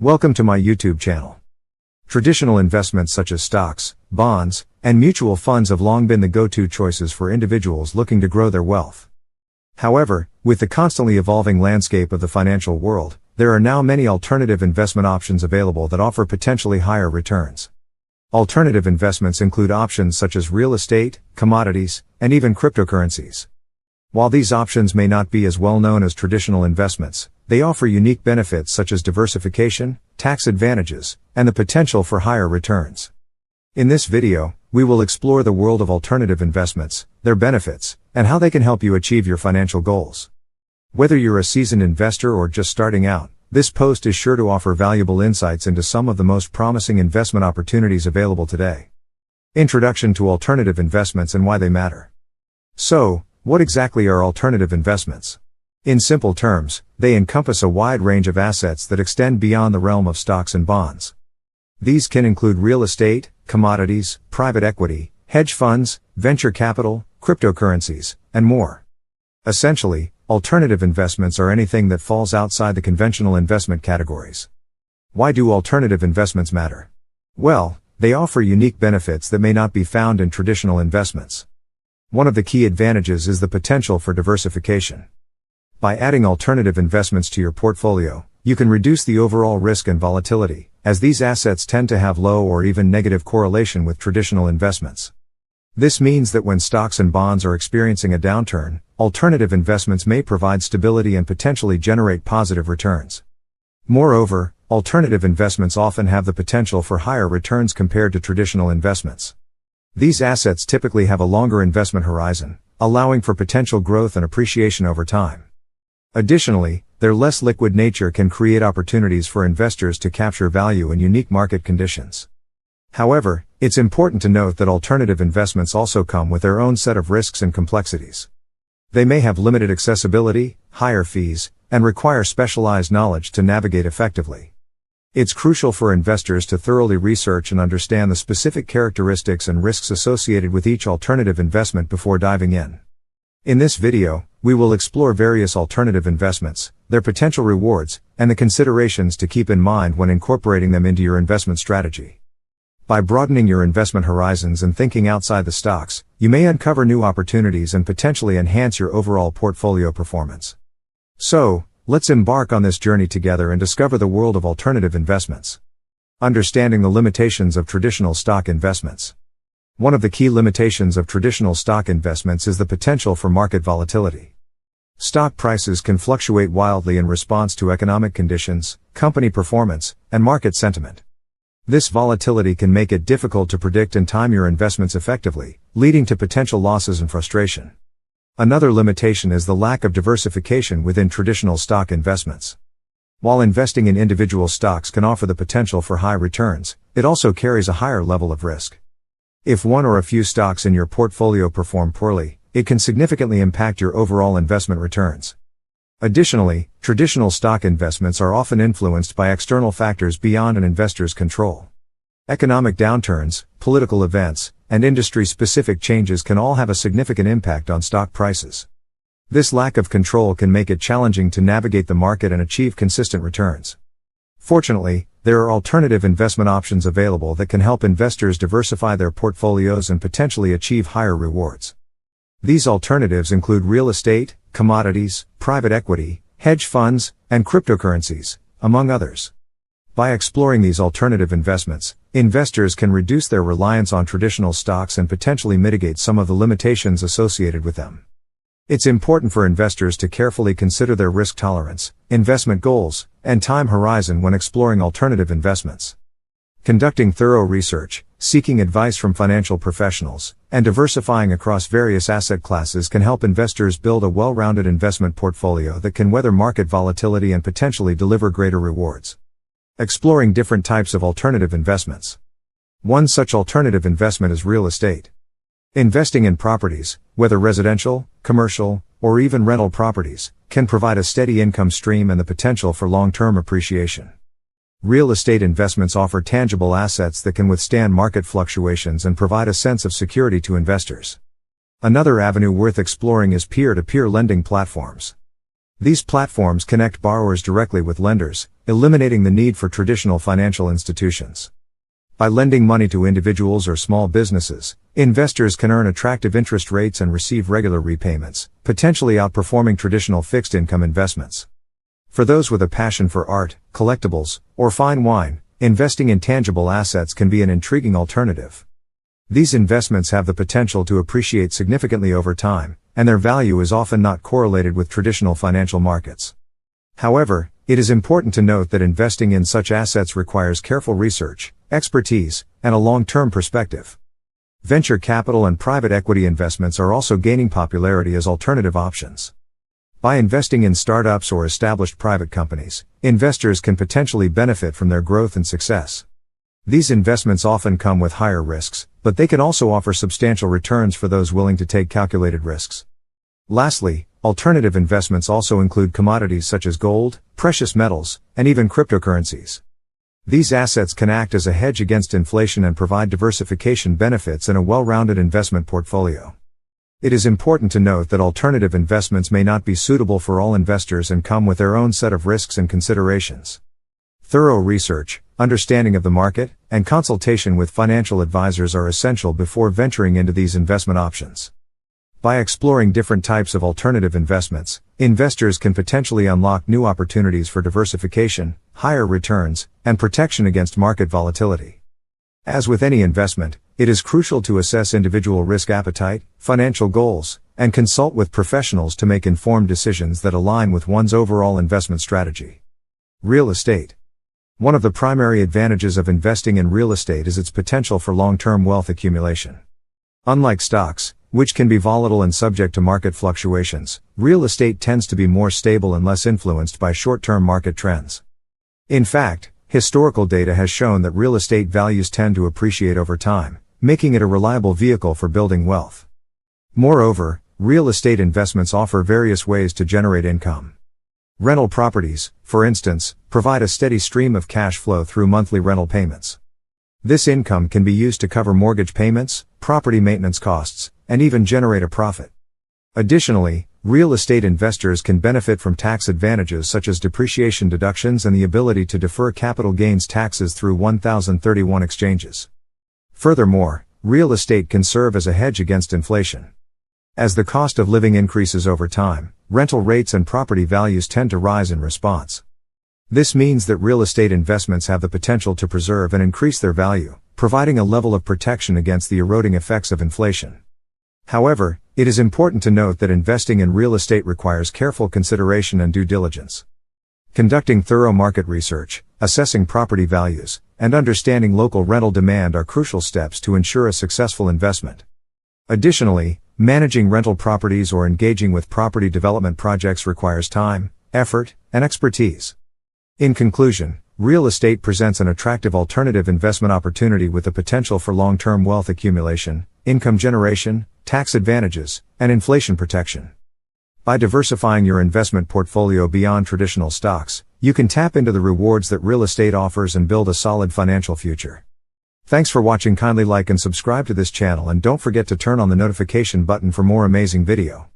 Welcome to my YouTube channel. Traditional investments such as stocks, bonds, and mutual funds have long been the go-to choices for individuals looking to grow their wealth. However, with the constantly evolving landscape of the financial world, there are now many alternative investment options available that offer potentially higher returns. Alternative investments include options such as real estate, commodities, and even cryptocurrencies. While these options may not be as well known as traditional investments, they offer unique benefits such as diversification, tax advantages, and the potential for higher returns. In this video, we will explore the world of alternative investments, their benefits, and how they can help you achieve your financial goals. Whether you're a seasoned investor or just starting out, this post is sure to offer valuable insights into some of the most promising investment opportunities available today. Introduction to alternative investments and why they matter. So, what exactly are alternative investments? In simple terms, they encompass a wide range of assets that extend beyond the realm of stocks and bonds. These can include real estate, commodities, private equity, hedge funds, venture capital, cryptocurrencies, and more. Essentially, alternative investments are anything that falls outside the conventional investment categories. Why do alternative investments matter? Well, they offer unique benefits that may not be found in traditional investments. One of the key advantages is the potential for diversification. By adding alternative investments to your portfolio, you can reduce the overall risk and volatility, as these assets tend to have low or even negative correlation with traditional investments. This means that when stocks and bonds are experiencing a downturn, alternative investments may provide stability and potentially generate positive returns. Moreover, alternative investments often have the potential for higher returns compared to traditional investments. These assets typically have a longer investment horizon, allowing for potential growth and appreciation over time. Additionally, their less liquid nature can create opportunities for investors to capture value in unique market conditions. However, it's important to note that alternative investments also come with their own set of risks and complexities. They may have limited accessibility, higher fees, and require specialized knowledge to navigate effectively. It's crucial for investors to thoroughly research and understand the specific characteristics and risks associated with each alternative investment before diving in. In this video, we will explore various alternative investments, their potential rewards, and the considerations to keep in mind when incorporating them into your investment strategy. By broadening your investment horizons and thinking outside the stocks, you may uncover new opportunities and potentially enhance your overall portfolio performance. So, let's embark on this journey together and discover the world of alternative investments. Understanding the limitations of traditional stock investments. One of the key limitations of traditional stock investments is the potential for market volatility. Stock prices can fluctuate wildly in response to economic conditions, company performance, and market sentiment. This volatility can make it difficult to predict and time your investments effectively, leading to potential losses and frustration. Another limitation is the lack of diversification within traditional stock investments. While investing in individual stocks can offer the potential for high returns, it also carries a higher level of risk. If one or a few stocks in your portfolio perform poorly, it can significantly impact your overall investment returns. Additionally, traditional stock investments are often influenced by external factors beyond an investor's control. Economic downturns, political events, and industry-specific changes can all have a significant impact on stock prices. This lack of control can make it challenging to navigate the market and achieve consistent returns. Fortunately, there are alternative investment options available that can help investors diversify their portfolios and potentially achieve higher rewards. These alternatives include real estate, commodities, private equity, hedge funds, and cryptocurrencies, among others. By exploring these alternative investments, investors can reduce their reliance on traditional stocks and potentially mitigate some of the limitations associated with them. It's important for investors to carefully consider their risk tolerance, investment goals, and time horizon when exploring alternative investments. Conducting thorough research, seeking advice from financial professionals, and diversifying across various asset classes can help investors build a well-rounded investment portfolio that can weather market volatility and potentially deliver greater rewards. Exploring different types of alternative investments. One such alternative investment is real estate. Investing in properties, whether residential, commercial, or even rental properties, can provide a steady income stream and the potential for long-term appreciation. Real estate investments offer tangible assets that can withstand market fluctuations and provide a sense of security to investors. Another avenue worth exploring is peer-to-peer lending platforms. These platforms connect borrowers directly with lenders, eliminating the need for traditional financial institutions. By lending money to individuals or small businesses, investors can earn attractive interest rates and receive regular repayments, potentially outperforming traditional fixed income investments. For those with a passion for art, collectibles, or fine wine, investing in tangible assets can be an intriguing alternative. These investments have the potential to appreciate significantly over time, and their value is often not correlated with traditional financial markets. However, it is important to note that investing in such assets requires careful research, expertise, and a long-term perspective. Venture capital and private equity investments are also gaining popularity as alternative options. By investing in startups or established private companies, investors can potentially benefit from their growth and success. These investments often come with higher risks, but they can also offer substantial returns for those willing to take calculated risks. Lastly, alternative investments also include commodities such as gold, precious metals, and even cryptocurrencies. These assets can act as a hedge against inflation and provide diversification benefits in a well-rounded investment portfolio. It is important to note that alternative investments may not be suitable for all investors and come with their own set of risks and considerations. Thorough research, understanding of the market, and consultation with financial advisors are essential before venturing into these investment options. By exploring different types of alternative investments, investors can potentially unlock new opportunities for diversification, higher returns, and protection against market volatility. As with any investment, it is crucial to assess individual risk appetite, financial goals, and consult with professionals to make informed decisions that align with one's overall investment strategy. Real estate. One of the primary advantages of investing in real estate is its potential for long-term wealth accumulation. Unlike stocks, which can be volatile and subject to market fluctuations, real estate tends to be more stable and less influenced by short-term market trends. In fact, historical data has shown that real estate values tend to appreciate over time, making it a reliable vehicle for building wealth. Moreover, real estate investments offer various ways to generate income. Rental properties, for instance, provide a steady stream of cash flow through monthly rental payments. This income can be used to cover mortgage payments, property maintenance costs, and even generate a profit. Additionally, real estate investors can benefit from tax advantages such as depreciation deductions and the ability to defer capital gains taxes through 1031 exchanges. Furthermore, real estate can serve as a hedge against inflation. As the cost of living increases over time, rental rates and property values tend to rise in response. This means that real estate investments have the potential to preserve and increase their value, providing a level of protection against the eroding effects of inflation. However, it is important to note that investing in real estate requires careful consideration and due diligence. Conducting thorough market research, assessing property values, and understanding local rental demand are crucial steps to ensure a successful investment. Additionally, managing rental properties or engaging with property development projects requires time, effort, and expertise. In conclusion, real estate presents an attractive alternative investment opportunity with the potential for long-term wealth accumulation, income generation, tax advantages, and inflation protection. By diversifying your investment portfolio beyond traditional stocks, you can tap into the rewards that real estate offers and build a solid financial future. Thanks for watching. Kindly like and subscribe to this channel and don't forget to turn on the notification button for more amazing video.